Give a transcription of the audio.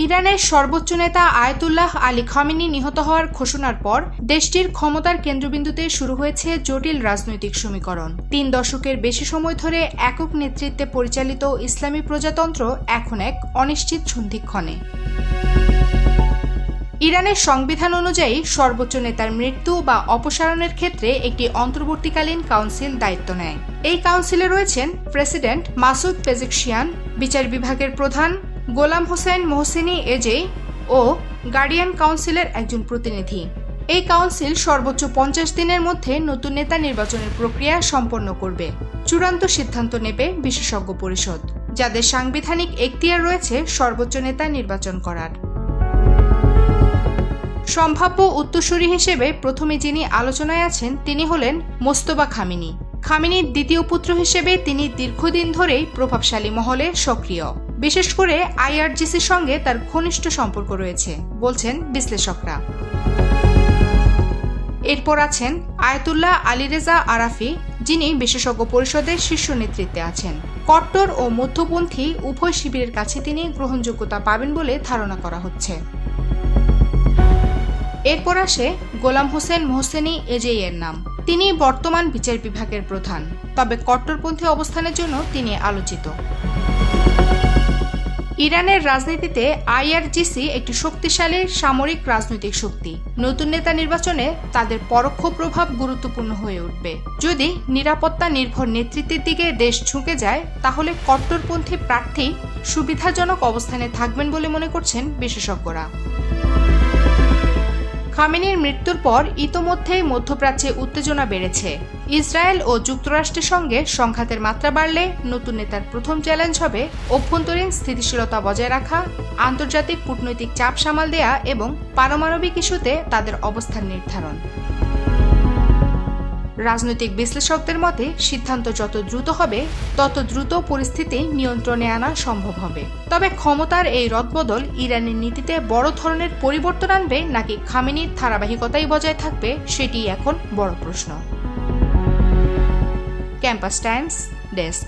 ইরানের সর্বোচ্চ নেতা আয়াতুল্লাহ আলী খামেনি নিহত হওয়ার ঘোষণার পর দেশটির ক্ষমতার কেন্দ্রবিন্দুতে শুরু হয়েছে জটিল রাজনৈতিক সমীকরণ। ৩ দশকের বেশি সময় ধরে একক নেতৃত্বে পরিচালিত ইসলামী প্রজাতন্ত্র এখন এক অনিশ্চিত সন্ধিক্ষণে। ইরানের সংবিধান অনুযায়ী সর্বোচ্চ নেতার মৃত্যু বা অপসারণের ক্ষেত্রে একটি অন্তর্বর্তীকালীন কাউন্সিল দায়িত্ব নেয়। এই কাউন্সিলে রয়েছেন প্রেসিডেন্ট মাসুদ পেজেকশিয়ান, বিচার বিভাগের প্রধান গোলাম হোসেন মোহসেনি এজেই ও গার্ডিয়ান কাউন্সিলের একজন প্রতিনিধি। এই কাউন্সিল সর্বোচ্চ 50 দিনের মধ্যে নতুন নেতা নির্বাচনের প্রক্রিয়া সম্পন্ন করবে। চূড়ান্ত সিদ্ধান্ত নেবে বিশেষজ্ঞ পরিষদ, যাদের সাংবিধানিক এখতিয়ার রয়েছে সর্বোচ্চ নেতা নির্বাচন করার। সম্ভাব্য উত্তরসূরি হিসেবে প্রথমে যিনি আলোচনায় আছেন তিনি হলেন মোস্তফা খামেনি। খামেনির দ্বিতীয় পুত্র হিসেবে তিনি দীর্ঘদিন ধরেই প্রভাবশালী মহলে সক্রিয়। বিশেষ করে আইআরজিসির সঙ্গে তার ঘনিষ্ঠ সম্পর্ক রয়েছে বলছেন বিশ্লেষকরা। এরপর আছেন আয়াতুল্লাহ আলী রেজা আরাফি, যিনি বিশেষজ্ঞ পরিষদের শীর্ষ নেতৃত্বে আছেন। কট্টর ও মধ্যপন্থী উভয় শিবিরের কাছে তিনি গ্রহণযোগ্যতা পাবেন বলে ধারণা করা হচ্ছে। এরপর আসে গোলাম হোসেন মোহসেনি এজেই এর নাম। তিনি বর্তমান বিচার বিভাগের প্রধান, তবে কট্টরপন্থী অবস্থানের জন্য তিনি আলোচিত। ইরানের রাজনীতিতে আইআরজিসি একটি শক্তিশালী সামরিক রাজনৈতিক শক্তি। নতুন নেতা নির্বাচনে তাদের পরোক্ষ প্রভাব গুরুত্বপূর্ণ হয়ে উঠবে। যদি নিরাপত্তা নির্ভর নেতৃত্বের দিকে দেশ ঝুঁকে যায়, তাহলে কট্টরপন্থী প্রার্থী সুবিধাজনক অবস্থানে থাকবেন বলে মনে করছেন বিশেষজ্ঞরা। খামেনির মৃত্যুর পর ইতোমধ্যেই মধ্যপ্রাচ্যে উত্তেজনা বেড়েছে। ইসরায়েল ও যুক্তরাষ্ট্রের সঙ্গে সংঘাতের মাত্রা বাড়লে নতুন নেতার প্রথম চ্যালেঞ্জ হবে অভ্যন্তরীণ স্থিতিশীলতা বজায় রাখা, আন্তর্জাতিক কূটনৈতিক চাপ সামাল দেয়া এবং পারমাণবিক ইস্যুতে তাদের অবস্থান নির্ধারণ। রাজনৈতিক বিশ্লেষকদের মতে সিদ্ধান্ত যত দ্রুত হবে তত দ্রুত পরিস্থিতি নিয়ন্ত্রণে আনা সম্ভব হবে। তবে ক্ষমতার এই রদবদল ইরানের নীতিতে বড় ধরনের পরিবর্তন আনবে নাকি খামেনির ধারাবাহিকতাই বজায় থাকবে, সেটি এখন বড় প্রশ্ন। Campus Times desk.